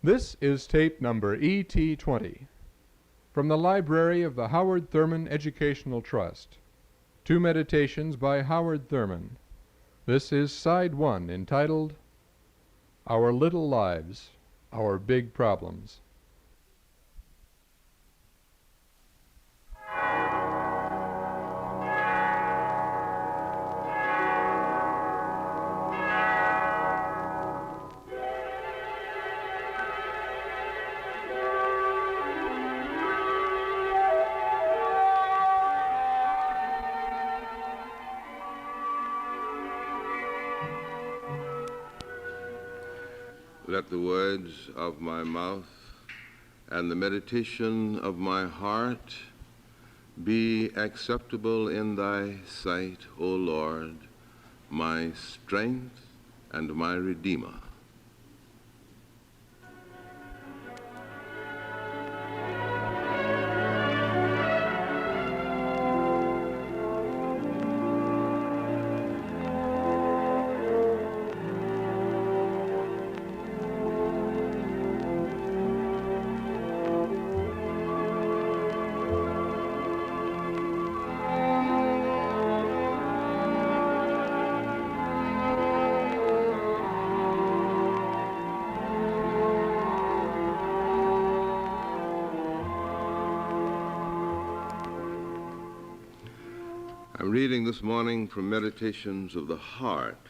This is tape number ET20 from the library of the Howard Thurman Educational Trust. Two meditations by Howard Thurman. This is side one, entitled Our Little Lives, Our Big Problems. Let the words of my mouth and the meditation of my heart be acceptable in thy sight, O Lord, my strength and my Redeemer. I'm reading this morning from Meditations of the Heart.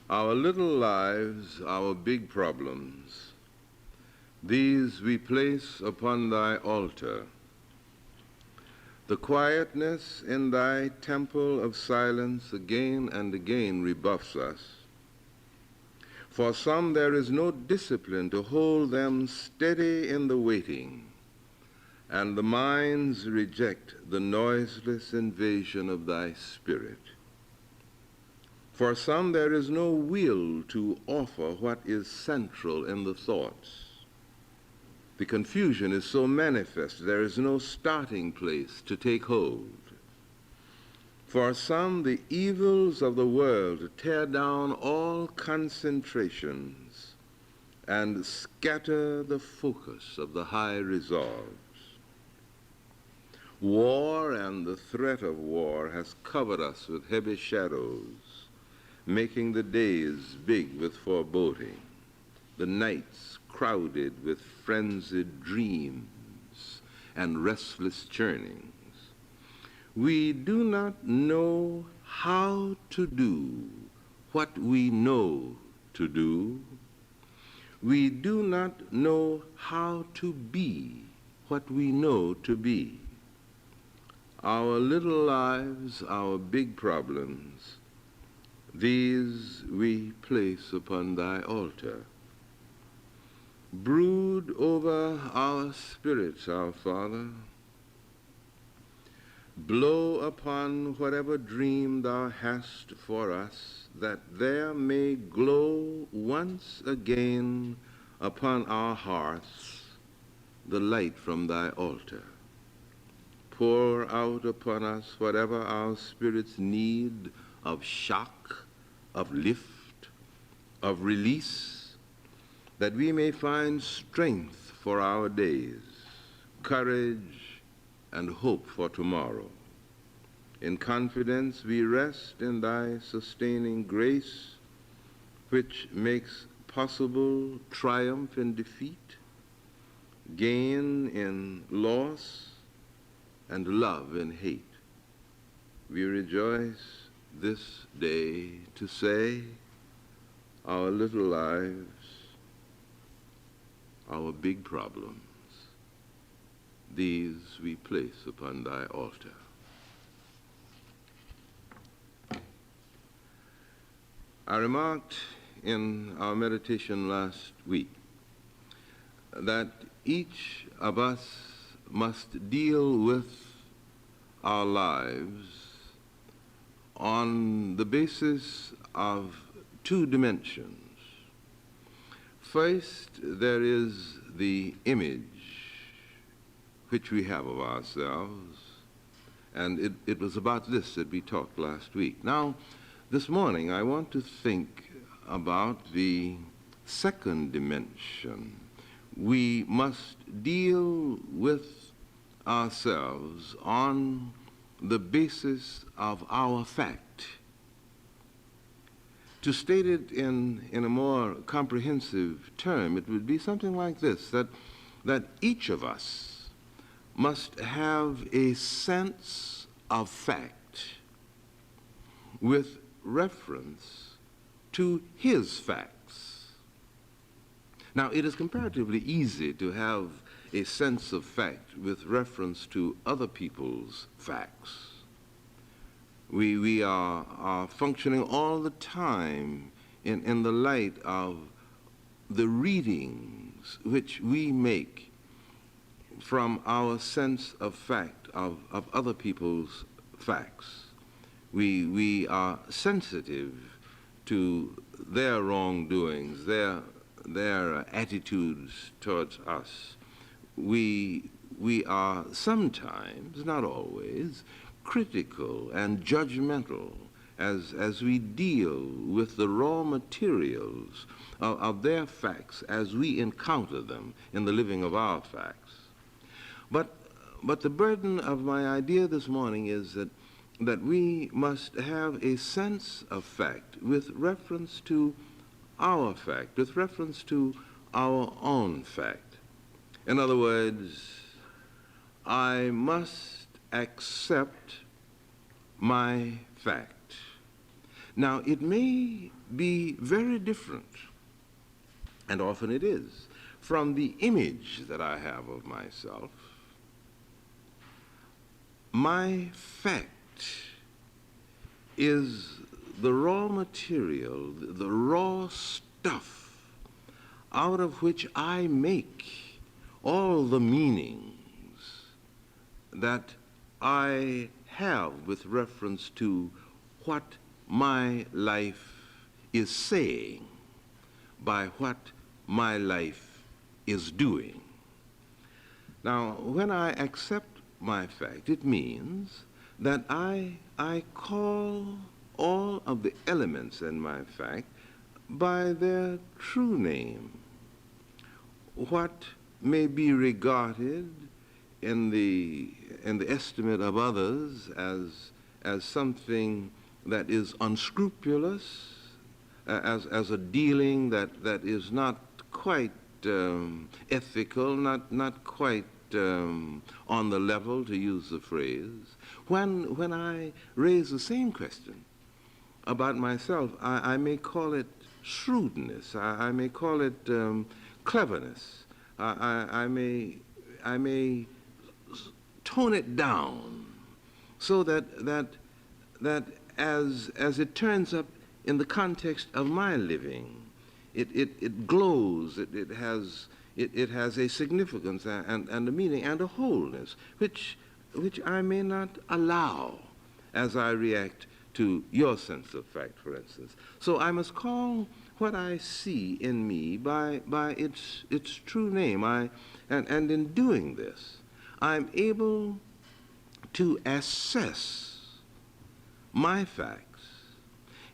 Our little lives, our big problems, these we place upon thy altar. The quietness in thy temple of silence again and again rebuffs us. For some there is no discipline to hold them steady in the waiting, and the minds reject the noiseless invasion of thy spirit. For some there is no will to offer what is central in the thoughts. The confusion is so manifest, there is no starting place to take hold. For some, the evils of the world tear down all concentrations and scatter the focus of the high resolve. War and the threat of war has covered us with heavy shadows, making the days big with foreboding, the nights crowded with frenzied dreams and restless churnings. We do not know how to do what we know to do. We do not know how to be what we know to be. Our little lives, our big problems, these we place upon thy altar. Brood over our spirits, our Father. Blow upon whatever dream thou hast for us, that there may glow once again upon our hearts the light from thy altar. Pour out upon us whatever our spirits need of shock, of lift, of release, that we may find strength for our days, courage and hope for tomorrow. In confidence we rest in thy sustaining grace, which makes possible triumph in defeat, gain in loss, and love in hate. We rejoice this day to say, our little lives, our big problems, these we place upon thy altar. I remarked in our meditation last week that each of us must deal with our lives on the basis of two dimensions. First, there is the image which we have of ourselves, and it was about this that we talked last week. Now, this morning I want to think about the second dimension, we must deal with ourselves on the basis of our fact. To state it in a more comprehensive term, it would be something like this, that each of us must have a sense of fact with reference to his facts. Now, it is comparatively easy to have a sense of fact with reference to other people's facts. We are functioning all the time in the light of the readings which we make from our sense of fact of other people's facts. We are sensitive to their wrongdoings, their attitudes towards us. We are sometimes, not always, critical and judgmental as we deal with the raw materials of their facts as we encounter them in the living of our facts. But the burden of my idea this morning is that we must have a sense of fact with reference to our fact, with reference to our own fact. In other words, I must accept my fact. Now, it may be very different, and often it is, from the image that I have of myself. My fact is the raw material, the raw stuff out of which I make all the meanings that I have with reference to what my life is saying by what my life is doing. Now, when I accept my fact, it means that I call all of the elements in my fact by their true name. What may be regarded in the estimate of others as something that is unscrupulous, as a dealing that is not quite ethical, not quite on the level, to use the phrase. When I raise the same question about myself, I may call it shrewdness, I may call it cleverness, I may tone it down so that as it turns up in the context of my living, it glows, it has a significance and a meaning and a wholeness which I may not allow as I react to your sense of fact, for instance. So I must call what I see in me by its true name. And in doing this, I'm able to assess my facts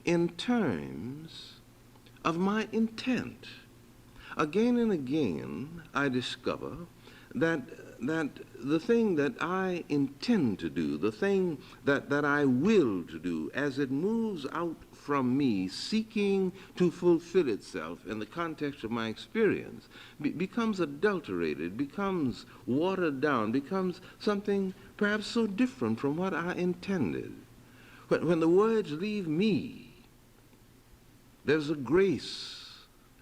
in terms of my intent. Again and again, I discover that the thing that I intend to do, the thing that I will to do, as it moves out from me, seeking to fulfill itself in the context of my experience, becomes adulterated, becomes watered down, becomes something perhaps so different from what I intended. When the words leave me, there's a grace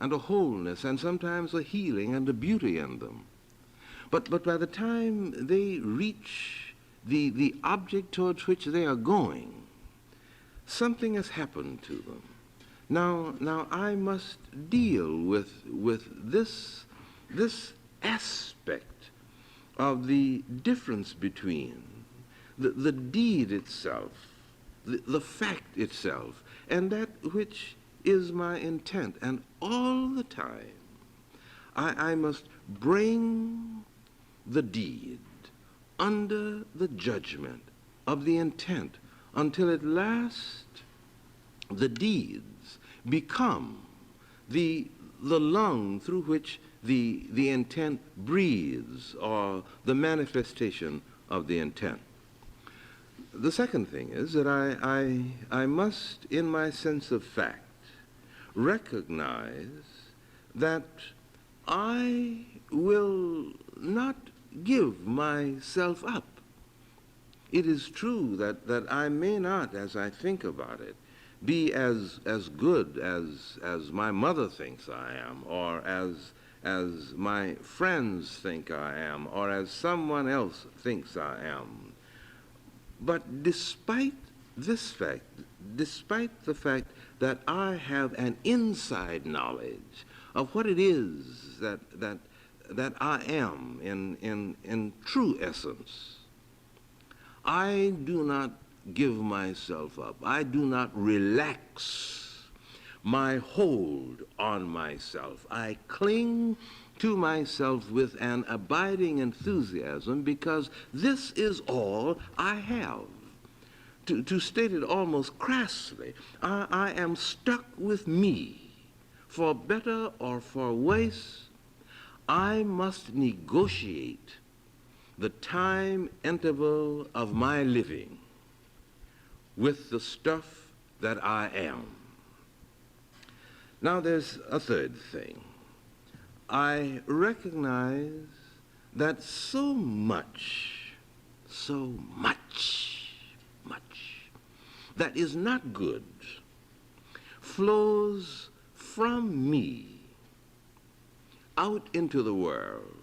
and a wholeness and sometimes a healing and a beauty in them. But by the time they reach the object towards which they are going, something has happened to them. Now I must deal with this aspect of the difference between the deed itself, the fact itself, and that which is my intent. And all the time, I must bring the deed under the judgment of the intent until at last the deeds become the the lung through which the intent breathes, or the manifestation of the intent. The second thing is that I must, in my sense of fact, recognize that I will not give myself up. It is true that I may not, as I think about it, be as good as my mother thinks I am, or as my friends think I am, or as someone else thinks I am. But despite this fact, despite the fact that I have an inside knowledge of what it is that I am in true essence, I do not give myself up. I do not relax my hold on myself. I cling to myself with an abiding enthusiasm, because this is all I have. To state it almost crassly, I am stuck with me. For better or for worse, I must negotiate the time interval of my living with the stuff that I am. Now there's a third thing. I recognize that so much that is not good flows from me out into the world,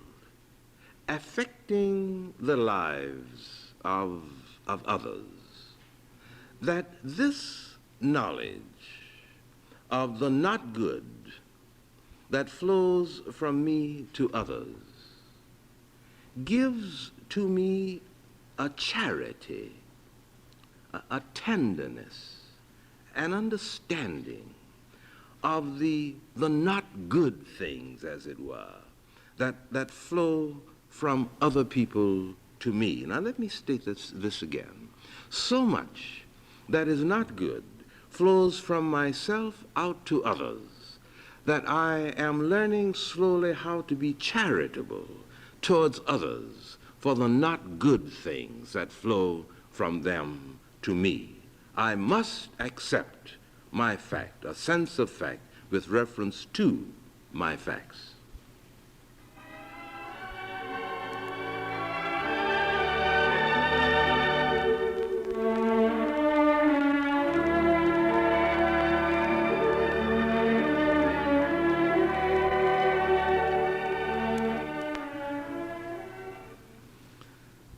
affecting the lives of others. That this knowledge of the not good that flows from me to others gives to me a charity, a tenderness, an understanding of the not good things, as it were, that flow from other people to me. Now let me state this again. So much that is not good flows from myself out to others, that I am learning slowly how to be charitable towards others for the not good things that flow from them to me. I must accept my fact, a sense of fact, with reference to my facts.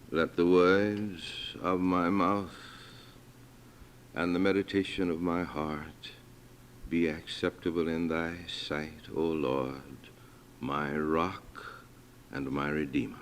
Let the words of my mouth and the meditation of my heart be acceptable in thy sight, O Lord, my rock and my redeemer.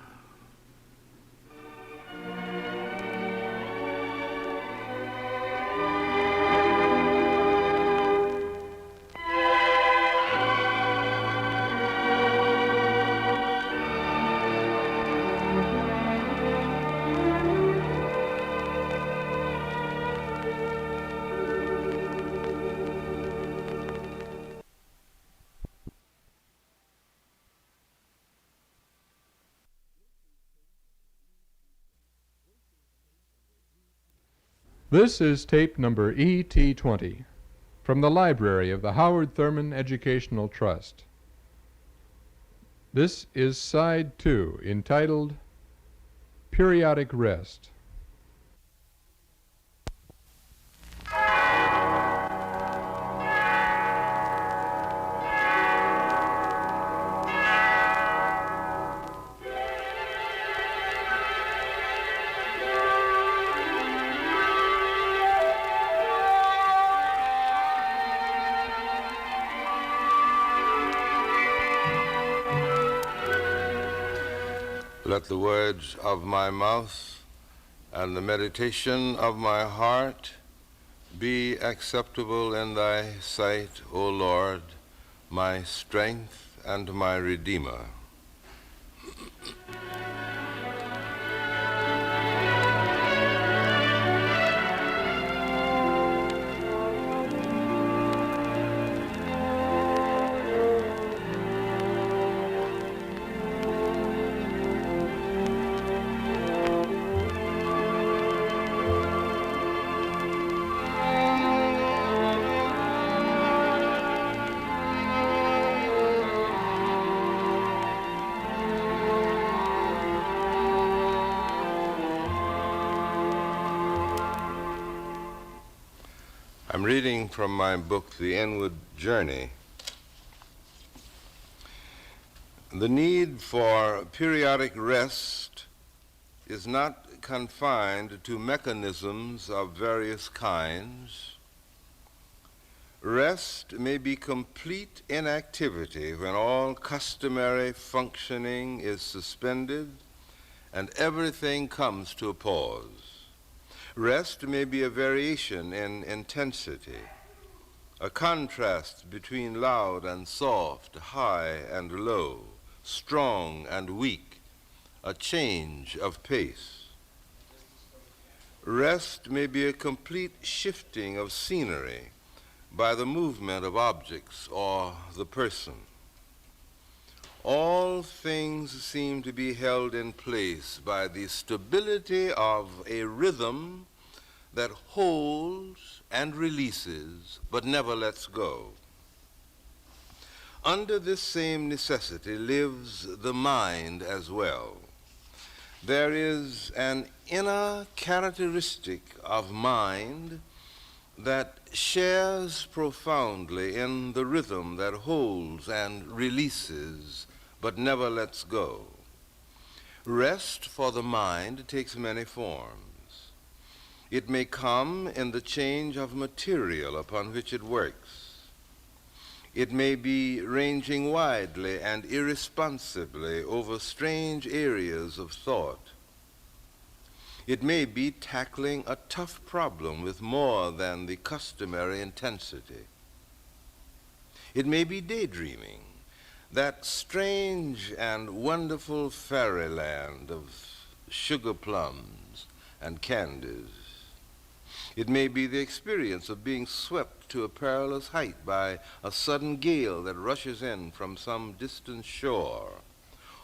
This is tape number ET20 from the library of the Howard Thurman Educational Trust. This is side 2, entitled Periodic Rest. Let the words of my mouth and the meditation of my heart be acceptable in thy sight, O Lord, my strength and my redeemer. I'm reading from my book, The Inward Journey. The need for periodic rest is not confined to mechanisms of various kinds. Rest may be complete inactivity when all customary functioning is suspended and everything comes to a pause. Rest may be a variation in intensity, a contrast between loud and soft, high and low, strong and weak, a change of pace. Rest may be a complete shifting of scenery by the movement of objects or the person. All things seem to be held in place by the stability of a rhythm that holds and releases but never lets go. Under this same necessity lives the mind as well. There is an inner characteristic of mind that shares profoundly in the rhythm that holds and releases but never lets go. Rest for the mind takes many forms. It may come in the change of material upon which it works. It may be ranging widely and irresponsibly over strange areas of thought. It may be tackling a tough problem with more than the customary intensity. It may be daydreaming, that strange and wonderful fairyland of sugarplums and candies. It may be the experience of being swept to a perilous height by a sudden gale that rushes in from some distant shore,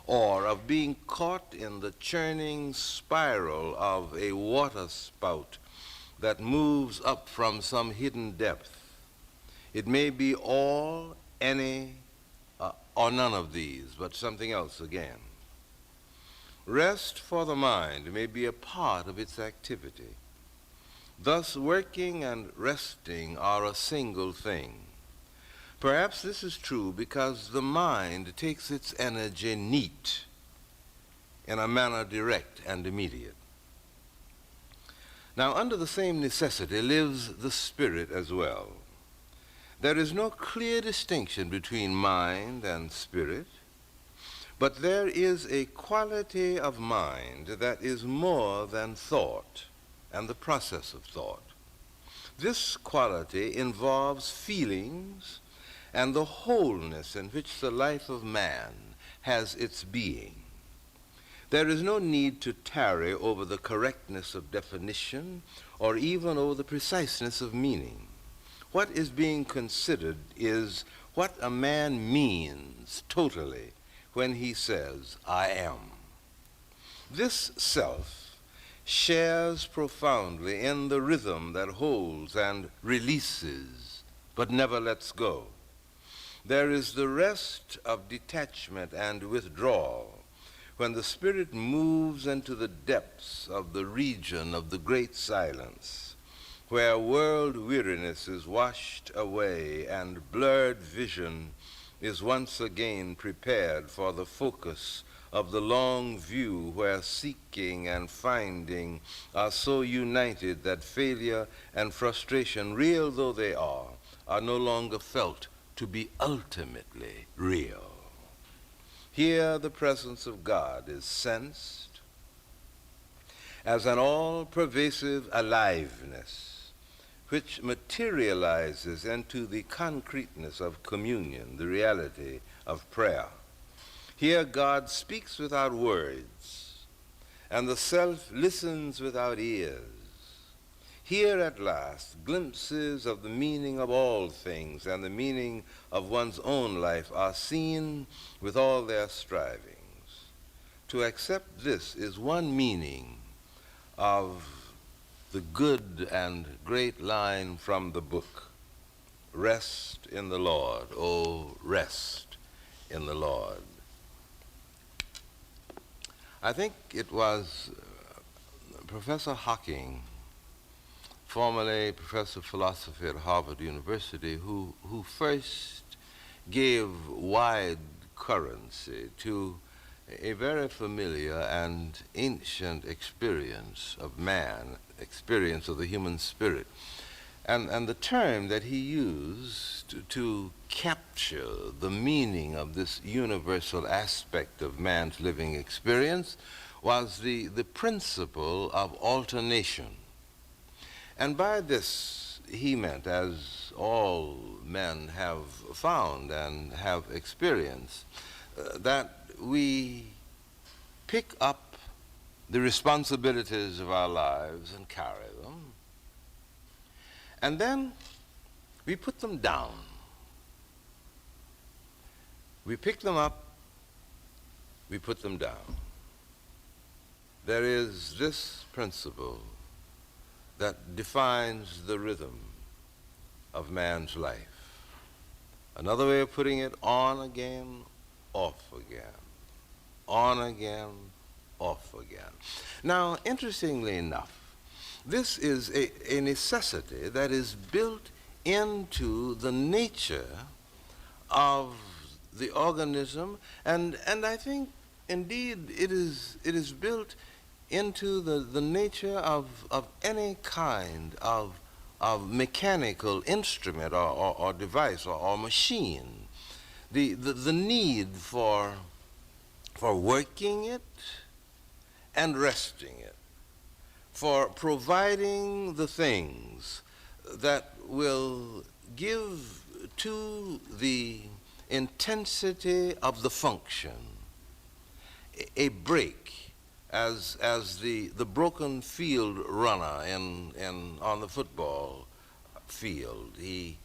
or of being caught in the churning spiral of a water spout that moves up from some hidden depth. It may be all, any, or none of these, but something else again. Rest for the mind may be a part of its activity. Thus, working and resting are a single thing. Perhaps this is true because the mind takes its energy neat, in a manner direct and immediate. Now, under the same necessity lives the spirit as well. There is no clear distinction between mind and spirit, but there is a quality of mind that is more than thought and the process of thought. This quality involves feelings and the wholeness in which the life of man has its being. There is no need to tarry over the correctness of definition or even over the preciseness of meaning. What is being considered is what a man means totally when he says, I am. This self shares profoundly in the rhythm that holds and releases, but never lets go. There is the rest of detachment and withdrawal when the spirit moves into the depths of the region of the great silence, where world weariness is washed away and blurred vision is once again prepared for the focus of the long view, where seeking and finding are so united that failure and frustration, real though they are no longer felt to be ultimately real. Here the presence of God is sensed as an all-pervasive aliveness which materializes into the concreteness of communion, the reality of prayer. Here God speaks without words, and the self listens without ears. Here at last, glimpses of the meaning of all things and the meaning of one's own life are seen with all their strivings. To accept this is one meaning of the good and great line from the book, rest in the Lord, oh, rest in the Lord. I think it was Professor Hawking formerly professor of philosophy at Harvard University, who first gave wide currency to a very familiar and ancient experience of man, experience of the human spirit. And the term that he used to capture the meaning of this universal aspect of man's living experience was the principle of alternation. And by this he meant, as all men have found and have experienced, that we pick up the responsibilities of our lives and carry them, and then we put them down. We pick them up, we put them down. There is this principle that defines the rhythm of man's life. Another way of putting it, on again, off again. On again, off again. Now, interestingly enough, this is a necessity that is built into the nature of the organism, and I think indeed it is built into the nature of any kind of mechanical instrument or device or machine. The need for working it and resting it, for providing the things that will give to the intensity of the function a break, as the broken field runner on the football field. He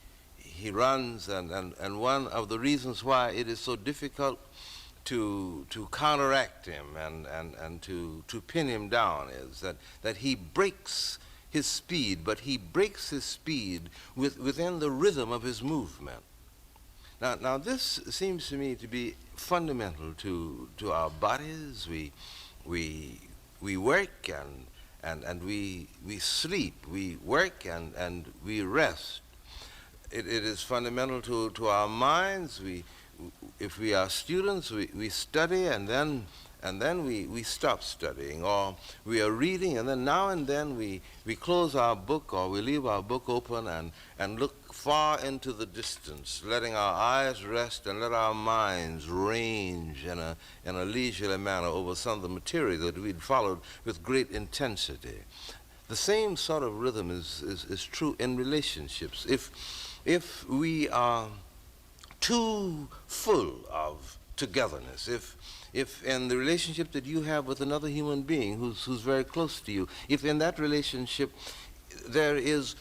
runs, and one of the reasons why it is so difficult to counteract him and to pin him down is that he breaks his speed, but he breaks his speed within the rhythm of his movement. Now this seems to me to be fundamental to our bodies. We work and we sleep. We work and we rest. It is fundamental to our minds. If we are students, we study and then we stop studying, or we are reading and then now and then we close our book, or we leave our book open and look far into the distance, letting our eyes rest and let our minds range in a leisurely manner over some of the material that we'd followed with great intensity. The same sort of rhythm is true in relationships. If we are too full of togetherness, if in the relationship that you have with another human being who's very close to you, if in that relationship there is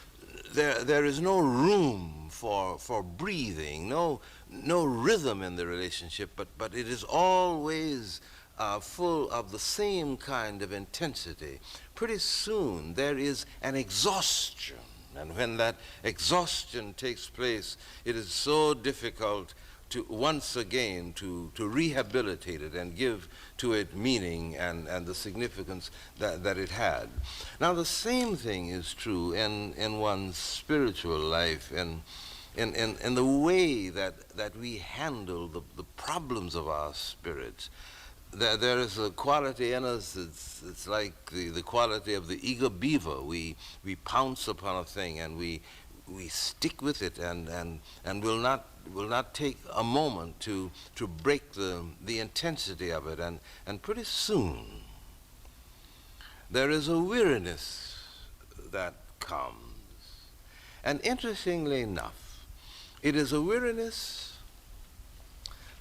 no room for breathing, no rhythm in the relationship, but it is always full of the same kind of intensity, pretty soon there is an exhaustion. And when that exhaustion takes place, it is so difficult to once again to rehabilitate it and give to it meaning and the significance that it had. Now the same thing is true in one's spiritual life, in the way that we handle the problems of our spirits. There is a quality in us, it's like the quality of the eager beaver. We pounce upon a thing and we stick with it and will not take a moment to break the intensity of it, and pretty soon there is a weariness that comes. And interestingly enough, it is a weariness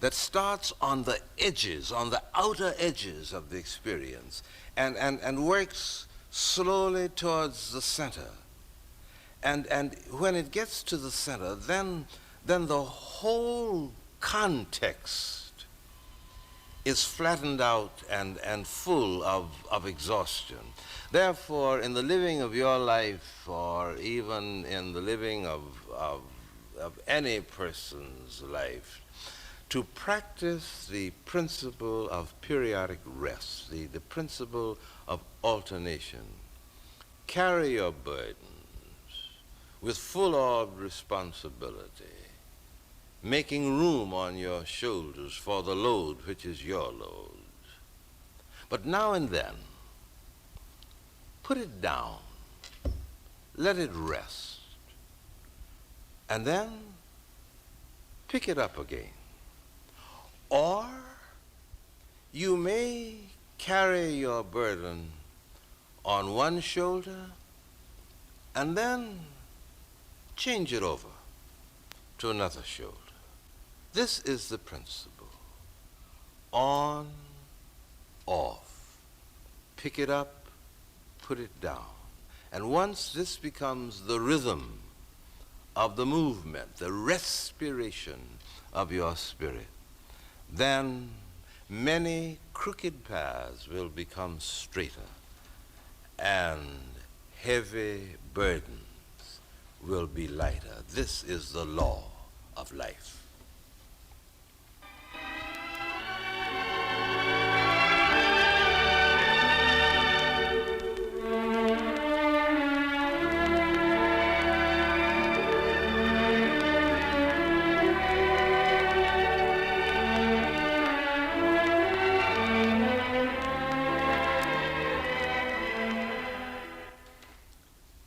that starts on the edges, on the outer edges of the experience, and works slowly towards the center. And when it gets to the center, then the whole context is flattened out and full of exhaustion. Therefore, in the living of your life, or even in the living of any person's life, to practice the principle of periodic rest, the principle of alternation. Carry your burdens, with full-orbed responsibility, making room on your shoulders for the load which is your load. But now and then, put it down, let it rest, and then pick it up again. Or you may carry your burden on one shoulder and then change it over to another shoulder. This is the principle. On, off. Pick it up, put it down. And once this becomes the rhythm of the movement, the respiration of your spirit, then many crooked paths will become straighter and heavy burdens will be lighter. This is the law of life.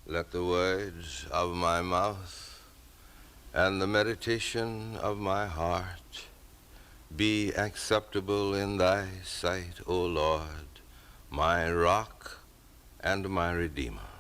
Let the words of my mouth and the meditation of my heart be acceptable in thy sight, O Lord, my rock and my redeemer.